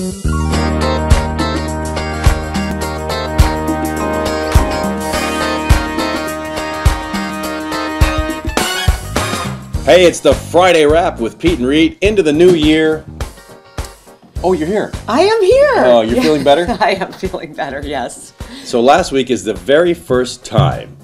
Hey, it's the Friday Wrap with Peet and Reet into the new year. Oh, you're here. I am here. Oh, you're feeling better? I am feeling better, yes. So last week is the very first time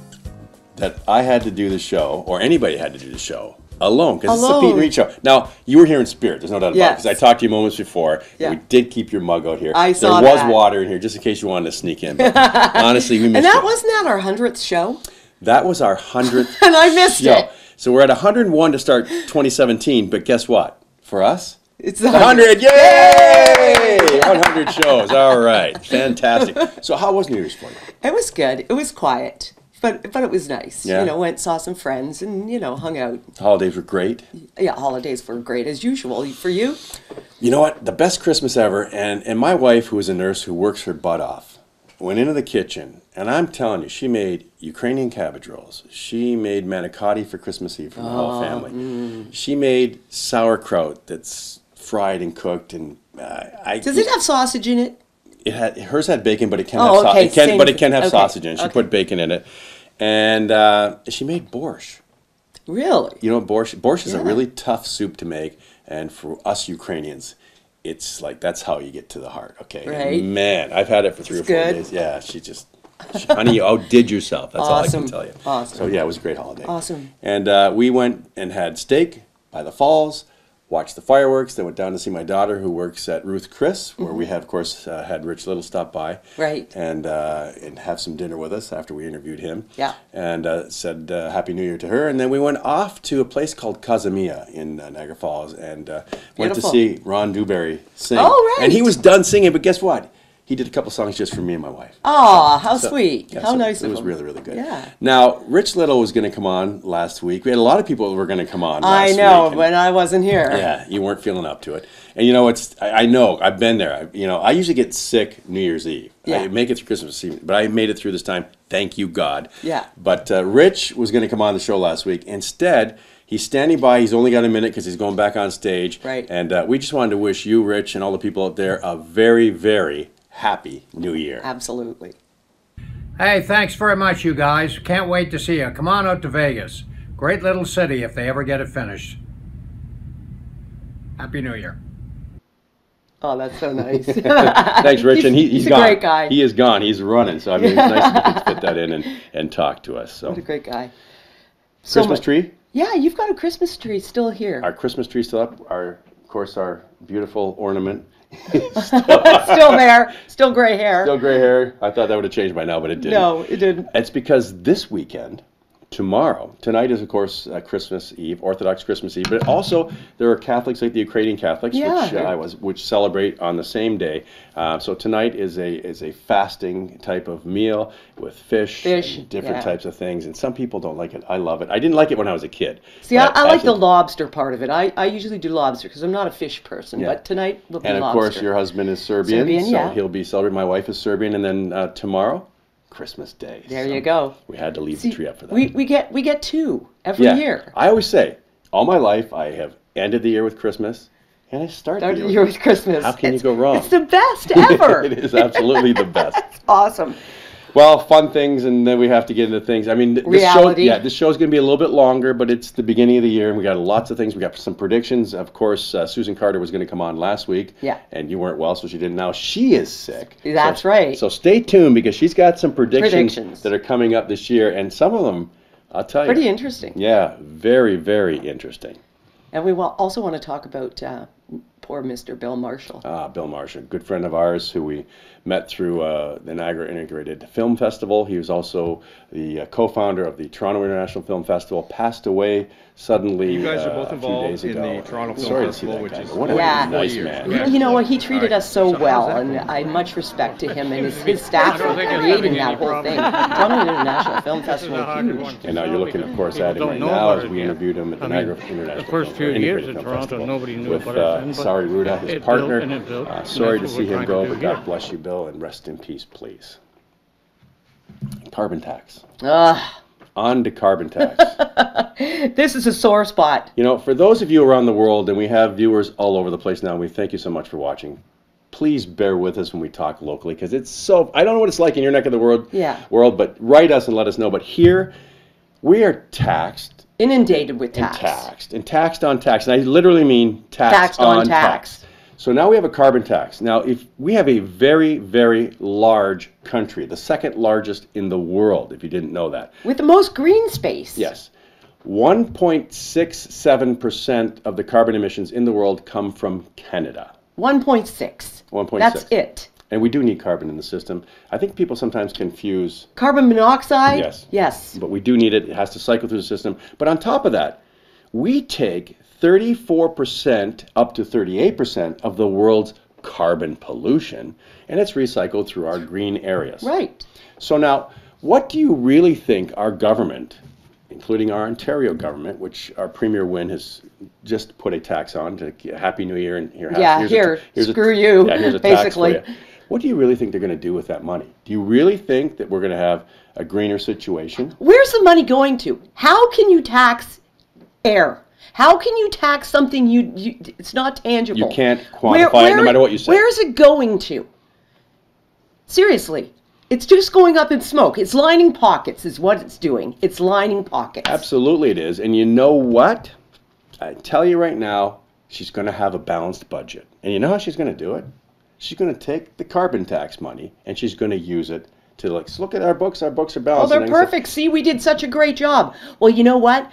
that I had to do the show, or anybody had to do the show, alone, because it's the Peet Reet Show. Now, you were here in spirit, there's no doubt about it, because I talked to you moments before. Yeah. We did keep your mug out here. I saw there was that. water in here, just in case you wanted to sneak in. But honestly, we missed it. And wasn't that our 100th show? That was our 100th And I missed it. So we're at 101 to start 2017, but guess what? For us, it's 100. Yay! 100 shows. All right. Fantastic. So how was New Year's for you? It was good. It was quiet, but it was nice. Yeah. You know, went saw some friends and, you know, hung out. Holidays were great. Yeah, holidays were great as usual. For you? You know what? The best Christmas ever. And my wife, who is a nurse who works her butt off, went into the kitchen, and I'm telling you, she made Ukrainian cabbage rolls. She made manicotti for Christmas Eve for the whole family. She made sauerkraut that's fried and cooked. And Does it have sausage in it? Hers had bacon, but it can have sausage. But it can have sausage in it. She put bacon in it, and she made borscht. Really? You know what borscht? Borscht is a really tough soup to make, and for us Ukrainians, it's like that's how you get to the heart. Okay, right. And man, I've had it for 3 or 4 days. Yeah, honey, you outdid yourself. That's all I can tell you. Awesome. So yeah, it was a great holiday. Awesome. And we went and had steak by the falls. Watched the fireworks, then went down to see my daughter who works at Ruth Chris, where we had, of course, had Rich Little stop by. Right. And have some dinner with us after we interviewed him. Yeah. And said Happy New Year to her. And then we went off to a place called Casamia in Niagara Falls and went to see Ron Dewberry sing. Oh, right. And he was done singing, but guess what? He did a couple songs just for me and my wife. Oh, how sweet. Yeah, how nice of him. It was really, really good. Yeah. Now, Rich Little was going to come on last week. We had a lot of people that were going to come on last week. I know, but I wasn't here. Yeah, you weren't feeling up to it. And you know, I know, I've been there. I usually get sick New Year's Eve. Yeah. I make it through Christmas Eve, but I made it through this time. Thank you, God. Yeah. But Rich was going to come on the show last week. Instead, he's standing by. He's only got a minute because he's going back on stage. Right. And we just wanted to wish you, Rich, and all the people out there a very, very happy New Year. Absolutely. Hey, thanks very much, you guys. Can't wait to see you. Come on out to Vegas. Great little city if they ever get it finished. Happy New Year. Oh, that's so nice. Thanks, Rich. And he's gone. a great guy. He is gone. He's running. So, I mean, it's nice that you could fit that in and talk to us. So. What a great guy. Christmas tree? Yeah, you've got a Christmas tree still here. Our Christmas tree still up. Of course, our beautiful ornament. Still there. Still gray hair. Still gray hair. I thought that would have changed by now, but it didn't. No, it didn't. It's because this weekend, tonight is, of course, Christmas Eve, Orthodox Christmas Eve, but also there are Catholics like the Ukrainian Catholics, which celebrate on the same day. So tonight is a fasting type of meal with fish and different types of things, and some people don't like it. I love it. I didn't like it when I was a kid. See, I like the lobster part of it. I usually do lobster because I'm not a fish person, but tonight we'll do lobster. And of course, your husband is Serbian, so he'll be celebrating. My wife is Serbian, and then tomorrow, Christmas Day. There you go. We had to leave the tree up for that. We get two every year. I always say, all my life I have ended the year with Christmas, and I started the year with Christmas. How can you go wrong? It's the best ever. It is absolutely the best. It's awesome. Well, fun things, and then we have to get into things. I mean, this show is going to be a little bit longer, but it's the beginning of the year, and we got lots of things. We got some predictions. Of course, Susan Carter was going to come on last week, and you weren't well, so she didn't. Now she is sick. That's right. So stay tuned because she's got some predictions that are coming up this year, and some of them, I'll tell you, pretty interesting. Yeah, very, very interesting. And we also want to talk about poor Mr. Bill Marshall. Bill Marshall, good friend of ours who we met through the Niagara Integrated Film Festival. He was also the co-founder of the Toronto International Film Festival, passed away suddenly you guys are both a few days involved ago. in the Toronto Film Festival, which is what a nice man. You know what? He treated us so well, and I much respect to him and his staff for creating that whole thing. Toronto International Film Festival, huge. And now you're looking, of course, at him right now as we interviewed him at the Niagara International the first few years at Toronto, nobody knew with Sari Ruda, his partner. Sorry to see him go, but God bless you, Bill, and rest in peace, please. Carbon tax. On to carbon tax. This is a sore spot. You know, for those of you around the world, and we have viewers all over the place now, and we thank you so much for watching, please bear with us when we talk locally, because it's so, I don't know what it's like in your neck of the world, Yeah. but write us and let us know. But here, we are taxed. Inundated with tax. And taxed on tax. And I literally mean taxed on tax. So now we have a carbon tax. Now, if we have a very, very large country, the second largest in the world, if you didn't know that. With the most green space. Yes. 1.67% of the carbon emissions in the world come from Canada. 1.6. 1.6. That's it. And we do need carbon in the system. I think people sometimes confuse. Carbon monoxide? Yes. Yes. But we do need it. It has to cycle through the system. But on top of that, we take 34% up to 38% of the world's carbon pollution, and it's recycled through our green areas. Right. So now, what do you really think our government, including our Ontario government, which our Premier Wynne has just put a tax on, to Happy New Year, and You, here's screw you, here's a basically. tax for you. What do you really think they're going to do with that money? Do you really think that we're going to have a greener situation? Where's the money going to? How can you tax air? How can you tax something it's not tangible? You can't quantify it no matter what you say. Where is it going to? Seriously. It's just going up in smoke. It's lining pockets is what it's doing. It's lining pockets. Absolutely it is. And you know what? I tell you right now, she's going to have a balanced budget. And you know how she's going to do it? She's going to take the carbon tax money and she's going to use it to look at our books. Our books are balanced. Oh, they're perfect. See, we did such a great job. Well, you know what?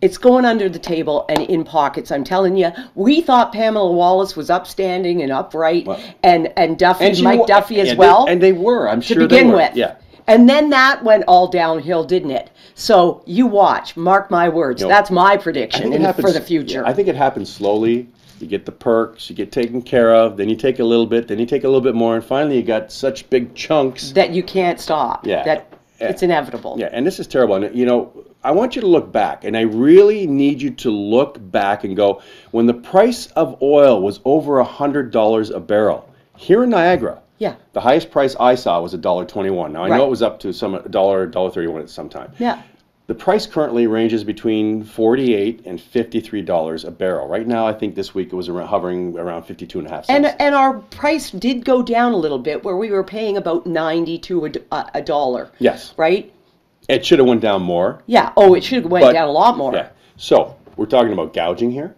It's going under the table and in pockets. I'm telling you, we thought Pamela Wallace was upstanding and upright, and Duffy, Mike Duffy as well. And they were, I'm sure to begin they were. with. Yeah. And then that went all downhill, didn't it? So you watch, mark my words. That's my prediction for the future. I think it happens slowly. You get the perks, you get taken care of, then you take a little bit, then you take a little bit more, and finally you got such big chunks that you can't stop. Yeah. That it's inevitable. Yeah, and this is terrible. And you know, I want you to look back, and I really need you to look back and go, when the price of oil was over $100 a barrel, here in Niagara, the highest price I saw was $1.21. Now, I know it was up to $1.31 at some time. Yeah. The price currently ranges between $48 and $53 a barrel. Right now, I think this week it was hovering around 52.5 cents. And our price did go down a little bit, where we were paying about 90 to a dollar. Yes. Right? It should have went down more. Yeah. Oh, it should have went down a lot more. Yeah. So we're talking about gouging here.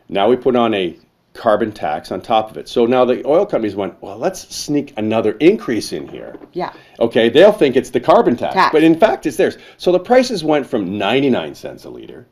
Now we put on a carbon tax on top of it. So now the oil companies went, well, let's sneak another increase in here. Yeah. Okay, they'll think it's the carbon tax. But in fact, it's theirs. So the prices went from 99 cents a liter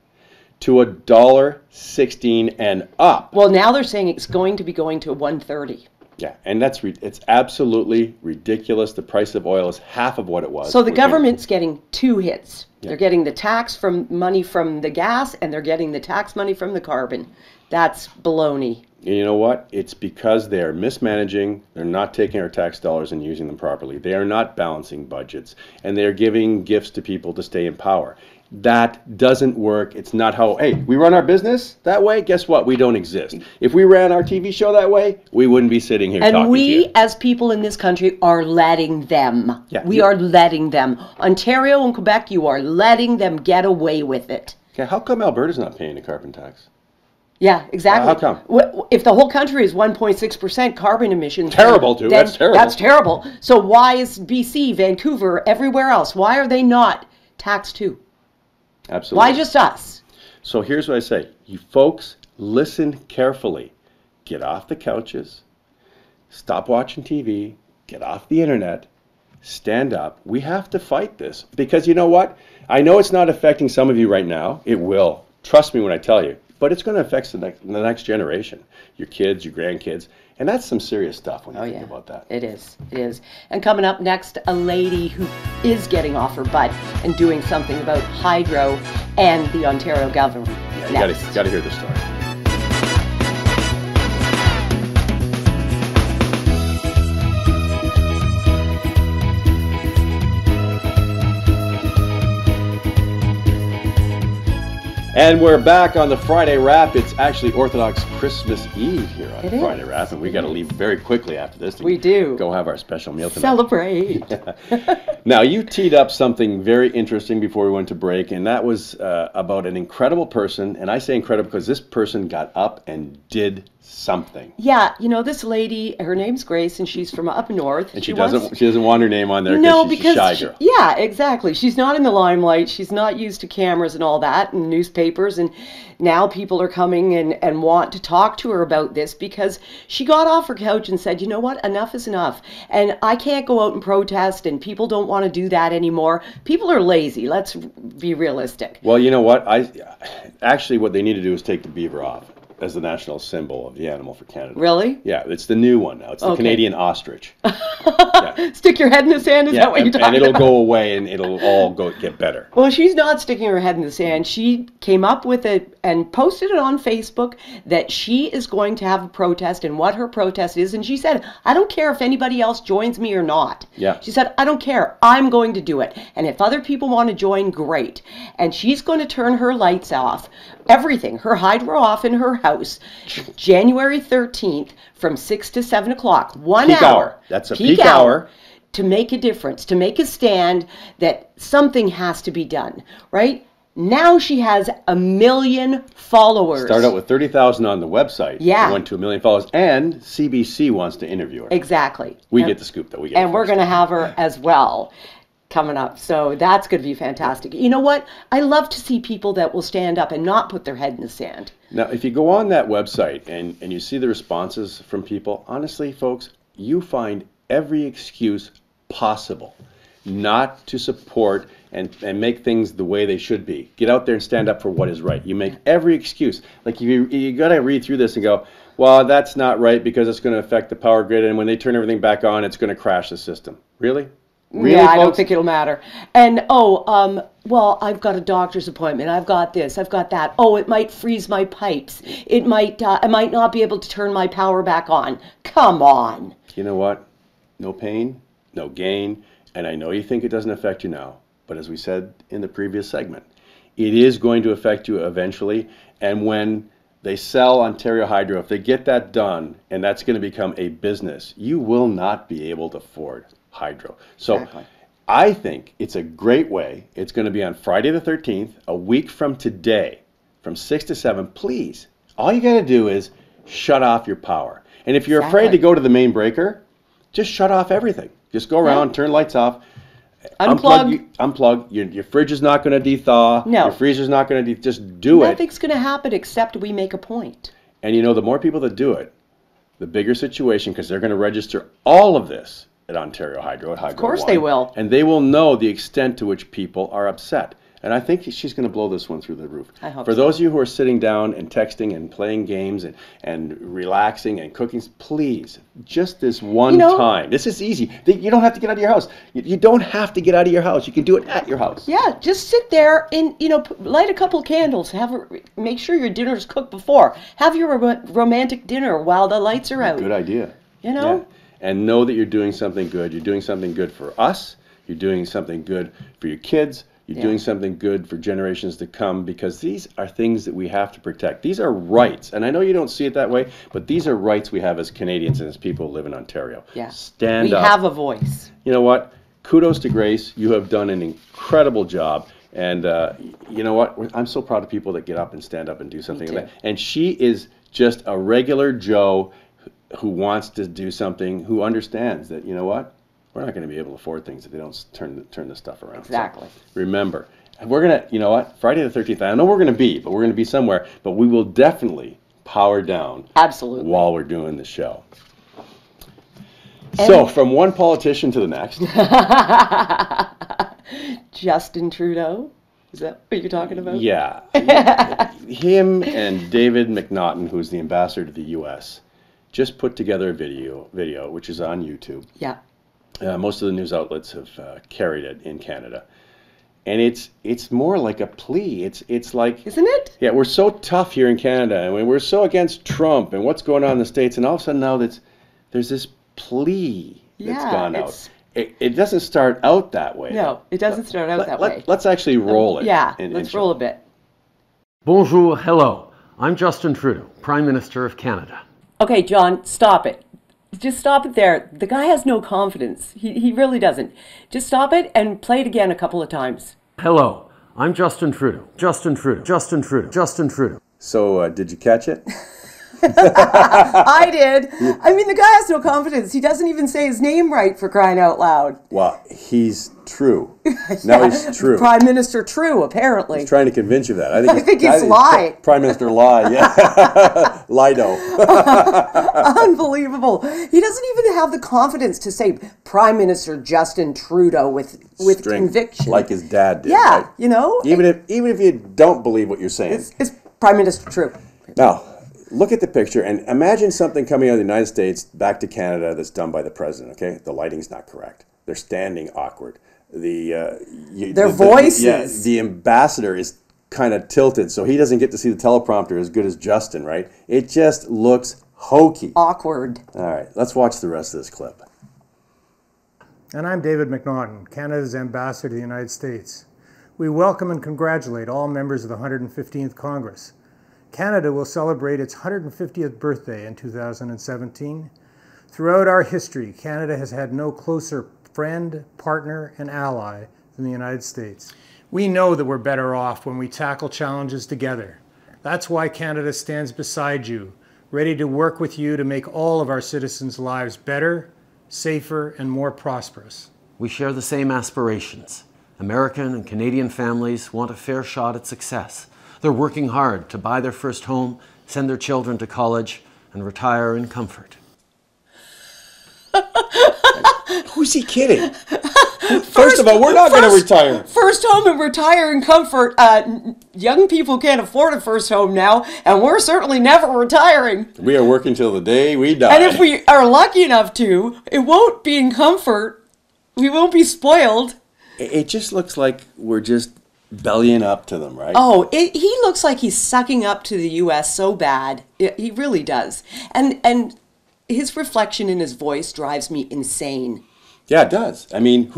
to $1.16 and up. Well, now they're saying it's going to be going to $1.30. Yeah, and it's absolutely ridiculous. The price of oil is half of what it was. So the government's getting two hits. Yeah. They're getting the tax money from the gas, and they're getting the tax money from the carbon. That's baloney. And you know what? It's because they are mismanaging. They're not taking our tax dollars and using them properly. They are not balancing budgets, and they are giving gifts to people to stay in power. That doesn't work. It's not how, hey, we run our business that way. Guess what? We don't exist. If we ran our TV show that way, we wouldn't be sitting here talking to you. And we, as people in this country, are letting them. Yeah. We are letting them. Ontario and Quebec, you are letting them get away with it. Okay, how come Alberta's not paying a carbon tax? Yeah, exactly. How come? If the whole country is 1.6% carbon emissions... Terrible, too. That's terrible. That's terrible. So why is BC, Vancouver, everywhere else, why are they not taxed too? Absolutely. Why just us? So here's what I say. You folks, listen carefully. Get off the couches. Stop watching TV. Get off the internet. Stand up. We have to fight this. Because you know what? I know it's not affecting some of you right now. It will. Trust me when I tell you. But it's going to affect the next generation. Your kids, your grandkids. And that's some serious stuff when you think about that. It is. It is. And coming up next, a lady who is getting off her butt and doing something about hydro and the Ontario government. Yeah, you got to hear this story. And we're back on the Friday Wrap. It's actually Orthodox Christmas Eve here on the Friday Wrap, and we got to leave very quickly after this to go have our special meal tonight. Celebrate. Now, you teed up something very interesting before we went to break, and that was about an incredible person. And I say incredible because this person got up and did something. Yeah, you know, this lady, her name's Grace, and she's from up north. And she doesn't want her name on there she's a shy girl. Yeah, exactly. She's not in the limelight. She's not used to cameras and all that and newspapers. And now people are coming and want to talk to her about this because she got off her couch and said, you know what, enough is enough. And I can't go out and protest, and people don't want to do that anymore. People are lazy. Let's be realistic. Well, you know what? Actually, what they need to do is take the beaver off as the national symbol of the animal for Canada. Really? Yeah, it's the new one now. It's the Canadian ostrich. Stick your head in the sand? Is that what you're talking about? And it'll go away and it'll all get better. Well, she's not sticking her head in the sand. She came up with it and posted it on Facebook that she is going to have a protest and what her protest is. And she said, I don't care if anybody else joins me or not. Yeah. She said, I don't care. I'm going to do it. And if other people want to join, great. And she's going to turn her lights off, everything, her hydro off in her house, January 13th from 6 to 7 o'clock. Peak hour. That's a peak hour. To make a difference, to make a stand that something has to be done, right? Now she has 1 million followers. Started out with 30,000 on the website. Yeah. Went to 1 million followers. And CBC wants to interview her. Exactly. We get the scoop, though. And we're going to have her as well coming up. So that's going to be fantastic. You know what? I love to see people that will stand up and not put their head in the sand. Now, if you go on that website and you see the responses from people, honestly, folks, you find every excuse possible not to support and make things the way they should be. Get out there and stand up for what is right. You make every excuse. Like you got to read through this and go, well, that's not right because it's going to affect the power grid, and when they turn everything back on, it's going to crash the system. Really? Really, yeah, folks? I don't think it'll matter. And, well, I've got a doctor's appointment. I've got this. I've got that. Oh, it might freeze my pipes. It might, I might not be able to turn my power back on. Come on. You know what? No pain, no gain. And I know you think it doesn't affect you now, but as we said in the previous segment, it is going to affect you eventually. And when they sell Ontario Hydro, if they get that done, and that's going to become a business, you will not be able to afford hydro. So exactly. I think it's a great way. It's going to be on Friday the 13th, a week from today, from 6 to 7. Please, all you got to do is shut off your power. And if you're afraid to go to the main breaker, just shut off everything. Just go around, turn lights off, unplug. Your fridge is not going to de-thaw. No. Your freezer's not going to just do it. Nothing's going to happen except we make a point. And you know, the more people that do it, the bigger situation, because they're going to register all of this at Ontario Hydro, at Hydro Of course One, they will. And they will know the extent to which people are upset. And I think she's going to blow this one through the roof. I hope For so. those of you who are sitting down and texting and playing games and relaxing and cooking, please, just this one time. This is easy. You don't have to get out of your house. You don't have to get out of your house. You can do it at your house. Yeah, just sit there and, light a couple candles. Make sure your dinner's cooked before. Have your romantic dinner while the lights are out. Good idea. You know? Yeah. And know that you're doing something good. You're doing something good for us. You're doing something good for your kids. You're doing something good for generations to come, because these are things that we have to protect. These are rights. And I know you don't see it that way, but these are rights we have as Canadians and as people who live in Ontario. Yeah. Stand up. We have a voice. You know what? Kudos to Grace. You have done an incredible job. And you know what? I'm so proud of people that get up and stand up and do something like that. And she is just a regular Joe who wants to do something, who understands that, you know what? We're not going to be able to afford things if they don't turn this stuff around. Exactly. So remember, we're going to, you know what, Friday the 13th, I know we're going to be, but we're going to be somewhere, but we will definitely power down. Absolutely. While we're doing the show. So, from one politician to the next. Justin Trudeau? Is that what you're talking about? Yeah. Him and David McNaughton, who's the ambassador to the U.S., just put together a video which is on YouTube. Yeah. Most of the news outlets have carried it in Canada, and it's more like a plea. It's like, isn't it? Yeah, we're so tough here in Canada, and we're so against Trump and what's going on in the States, and all of a sudden now there's this plea that's gone out. It doesn't start out that way. No, it doesn't start out that way. Let's actually roll it. Yeah, let's roll a bit. Bonjour, hello. I'm Justin Trudeau, Prime Minister of Canada. Okay, John, stop it. Just stop it there. The guy has no confidence. He really doesn't. Just stop it and play it again a couple of times. Hello, I'm Justin Trudeau. Justin Trudeau. Justin Trudeau. Justin Trudeau. So, did you catch it? I did. I mean, the guy has no confidence. He doesn't even say his name right, for crying out loud. Well, he's True. Now he's True. Prime Minister True, apparently. He's trying to convince you of that. I think he's Lie. Prime Minister Lie, yeah. Lido. Unbelievable. He doesn't even have the confidence to say Prime Minister Justin Trudeau with conviction. Like his dad did. Yeah, right? you know? Even if you don't believe what you're saying. It's Prime Minister True. Now, look at the picture and imagine something coming out of the United States back to Canada that's done by the president, okay? The lighting's not correct. They're standing awkward. Their voices. The ambassador is kind of tilted, so he doesn't get to see the teleprompter as good as Justin, right? It just looks hokey. Awkward. All right, let's watch the rest of this clip. And I'm David McNaughton, Canada's ambassador to the United States. We welcome and congratulate all members of the 115th Congress. Canada will celebrate its 150th birthday in 2017. Throughout our history, Canada has had no closer friend, partner, and ally than the United States. We know that we're better off when we tackle challenges together. That's why Canada stands beside you, ready to work with you to make all of our citizens' lives better, safer, and more prosperous. We share the same aspirations. American and Canadian families want a fair shot at success. They're working hard to buy their first home, send their children to college, and retire in comfort. Who's he kidding? First of all, we're not going to retire. First home and retire in comfort. Young people can't afford a first home now, and we're certainly never retiring. We are working till the day we die. And if we are lucky enough to, it won't be in comfort. We won't be spoiled. It just looks like we're just bellying up to them, right? Oh, he looks like he's sucking up to the U.S. so bad. He really does. And his reflection in his voice drives me insane. Yeah, it does. I mean,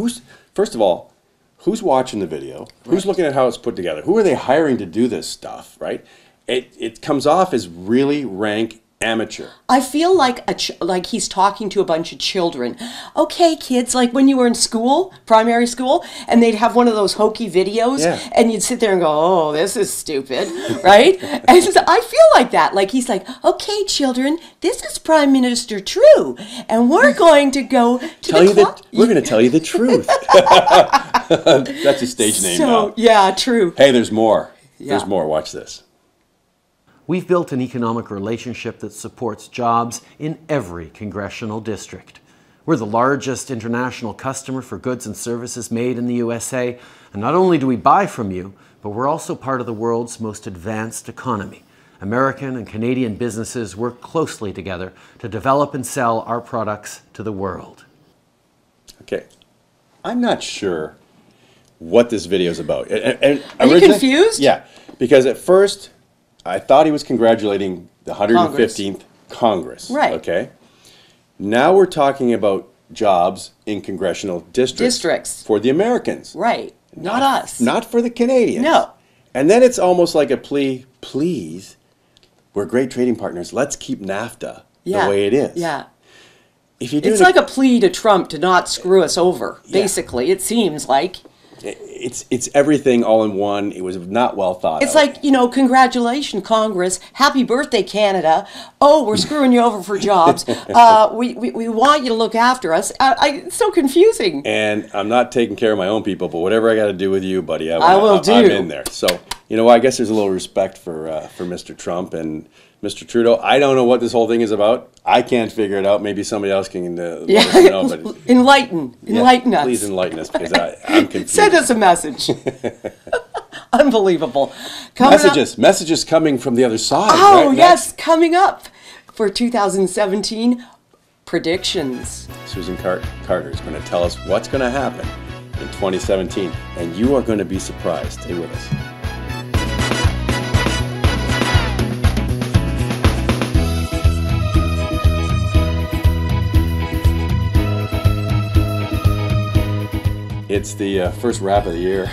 first of all, who's watching the video? Right. Who's looking at how it's put together? Who are they hiring to do this stuff, right? It comes off as really rank amateur. I feel like like he's talking to a bunch of children. Okay, kids, like when you were in school, primary school, and they'd have one of those hokey videos, and you'd sit there and go, oh, this is stupid, right? And so I feel like that. Like he's like, okay, children, this is Prime Minister True, and we're going to go to we're going to tell you the truth. That's a stage name now. Yeah, true. Hey, there's more. Yeah. There's more. Watch this. We've built an economic relationship that supports jobs in every congressional district. We're the largest international customer for goods and services made in the USA, and not only do we buy from you, but we're also part of the world's most advanced economy. American and Canadian businesses work closely together to develop and sell our products to the world. Okay, I'm not sure what this video is about. Are you confused? Yeah, because at first I thought he was congratulating the 115th Congress. Right. Okay. Now we're talking about jobs in congressional districts. For the Americans. Right. Not us. Not for the Canadians. No. And then it's almost like a plea, please, we're great trading partners. Let's keep NAFTA the way it is. Yeah. It's like a plea to Trump to not screw us over, basically, it seems like. It's everything all in one. It was not well thought out. It's like, congratulations, Congress. Happy birthday, Canada. Oh, we're screwing you over for jobs. We want you to look after us. It's so confusing. And I'm not taking care of my own people, but whatever I got to do with you, buddy, I'm in there. So, I guess there's a little respect for Mr. Trump and Mr. Trudeau. I don't know what this whole thing is about. I can't figure it out. Maybe somebody else can let us know. But enlighten us. Please enlighten us, because I'm confused. Send us a message. Unbelievable. Messages coming from the other side. Oh, right? Yes, coming up for 2017 predictions. Susan Carter is going to tell us what's going to happen in 2017, and you are going to be surprised. Stay with us. It's the first rap of the year.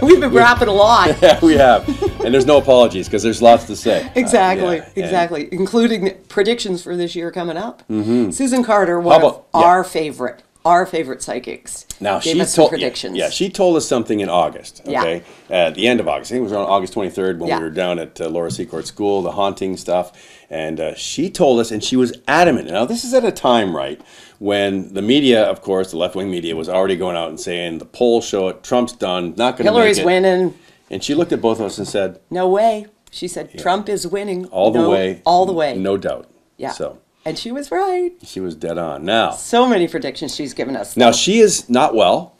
We've been rapping a lot. Yeah, we have. And there's no apologies, because there's lots to say. Exactly, including predictions for this year coming up. Mm-hmm. Susan Carter, one of our favorite our favorite psychics, now gave us some predictions. Yeah, she told us something in August, okay? At the end of August. I think it was on August 23rd when we were down at Laura Seacourt School, the haunting stuff. And she told us, and she was adamant. Now, this is at a time, right, when the media, of course, the left-wing media, was already going out and saying, the polls show it, Trump's done, not going to make it. Hillary's winning. And she looked at both of us and said, no way. She said, Trump is winning. All the way. All the way. No doubt. Yeah. So. And she was right. She was dead on. Now. So many predictions she's given us. Now, she is not well.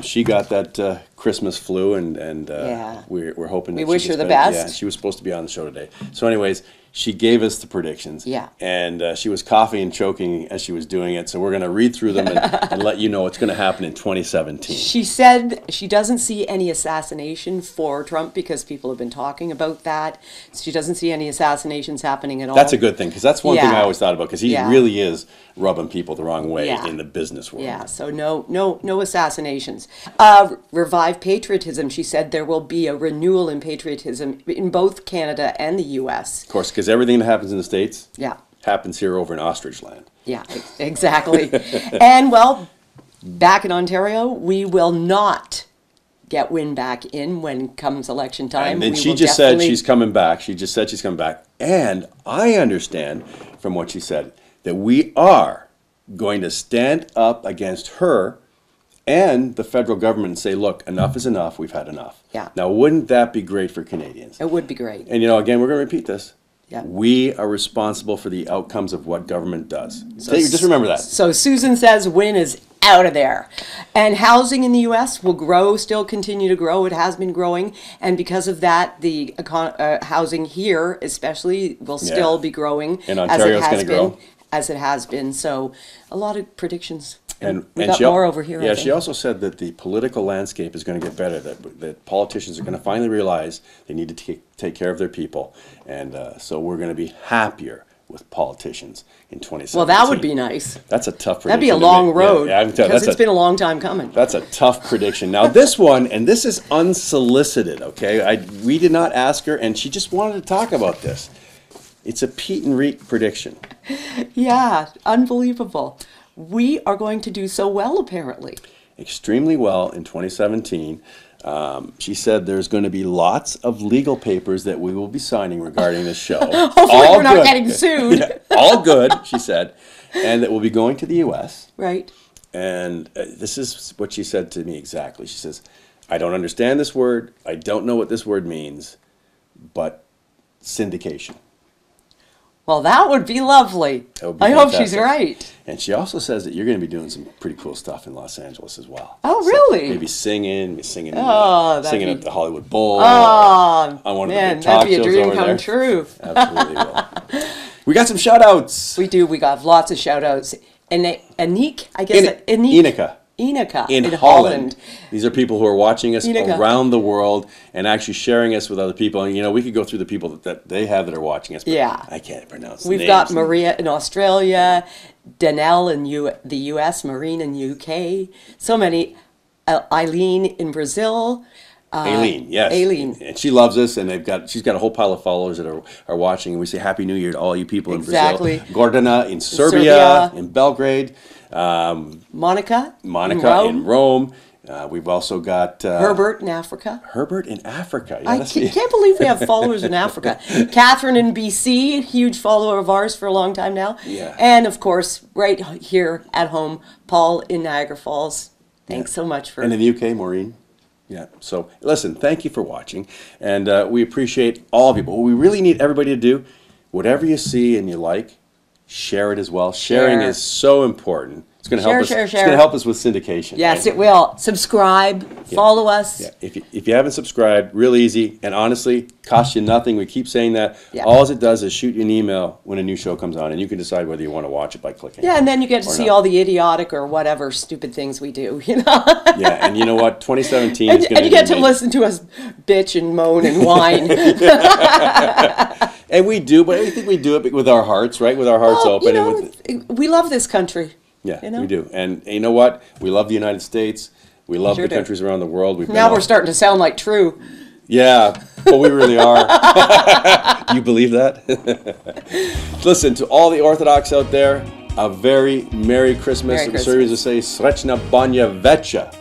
She got that Christmas flu, and we're hoping that we wish her the best. Yeah, she was supposed to be on the show today. So anyways, she gave us the predictions. Yeah. And she was coughing and choking as she was doing it. So we're going to read through them and let you know what's going to happen in 2017. She said she doesn't see any assassination for Trump because people have been talking about that. She doesn't see any assassinations happening at all. That's a good thing, because that's one thing I always thought about, because he really is rubbing people the wrong way in the business world. Yeah, so no assassinations. Revive patriotism. She said there will be a renewal in patriotism in both Canada and the U.S. Of course, because everything that happens in the States happens here over in ostrich land. Yeah, exactly. And, well, back in Ontario, we will not get Wynne back in when comes election time. And then she just said she's coming back. She just said she's coming back. And I understand from what she said that we are going to stand up against her and the federal government and say, look, enough is enough. We've had enough. Yeah. Now, wouldn't that be great for Canadians? It would be great. And, again, we're going to repeat this. Yeah. We are responsible for the outcomes of what government does. So just remember that. So Susan says Wynne is out of there. And housing in the U.S. will grow, still continue to grow. It has been growing. And because of that, the housing here especially will still be growing. And Ontario is going to grow. As it has been. So a lot of predictions. And we got more over here. Yeah, she also said that the political landscape is going to get better, that politicians are going to finally realize they need to take care of their people. And so we're going to be happier with politicians in 2017. Well, that would be nice. That's a tough prediction. That'd be a long road, yeah, because it's been a long time coming. That's a tough prediction. Now, this one, and this is unsolicited, okay? We did not ask her, and she just wanted to talk about this. It's a Peet and Reet prediction. Yeah, unbelievable. We are going to do so well, apparently. Extremely well in 2017. She said there's going to be lots of legal papers that we will be signing regarding this show. Hopefully we're not getting sued. All good, she said. And that we'll be going to the U.S. Right. And this is what she said to me exactly. She says, I don't understand this word. I don't know what this word means, but syndication. Well, that would be lovely. I hope she's right. And she also says that you're going to be doing some pretty cool stuff in Los Angeles as well. Oh, really? So maybe singing at the Hollywood Bowl. Oh, on one man, of the talk that'd be a shows dream over come there. true. Absolutely will. We got some shout-outs. We do. We got lots of shout-outs. Anik, I guess. Enica in Holland. These are people who are watching us around the world and actually sharing us with other people. And, we could go through the people that they have that are watching us, but I can't pronounce the names. We've got Maria in Australia, Danelle in the U.S., Maureen in UK, so many. Eileen in Brazil. Aileen, yes. Aileen. And she loves us, and she's got a whole pile of followers that are watching, and we say Happy New Year to all you people in Brazil. Gordana in Serbia, in Belgrade. Monica in Rome. We've also got Herbert in Africa. Yeah, I can't believe we have followers in Africa. Catherine in BC, huge follower of ours for a long time now. Yeah. And of course, right here at home, Paul in Niagara Falls. Thanks so much for. And in the UK, Maureen. Yeah. So listen, thank you for watching, and we appreciate all of you. But what we really need everybody to do, whatever you see and you like, share it as well. Sharing is so important. It's going to help us. It's going to help us with syndication. Yes, it will. Subscribe, follow us. Yeah. If you haven't subscribed, real easy, and honestly, costs you nothing. We keep saying that. Yeah. All it does is shoot you an email when a new show comes on, and you can decide whether you want to watch it by clicking. Yeah, and then you get to see all the idiotic or whatever stupid things we do. Yeah, and you know what? 2017 is going to be. And you get to listen to us bitch and moan and whine. And we do, but I think we do it with our hearts, right? With our hearts open. We love this country. Yeah, we do. And you know what? We love the United States. We love the countries around the world. We're starting to sound like True. Yeah, but we really are. Do you believe that? Listen, to all the Orthodox out there, a very Merry Christmas. Merry The Serbians will say Srećna Banja Veća.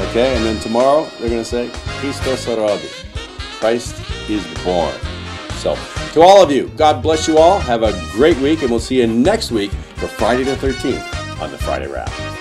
Okay, and then tomorrow they're going to say Hristos rodi. Christ is born. So, to all of you, God bless you all. Have a great week, and we'll see you next week for Friday the 13th on the Friday Wrap.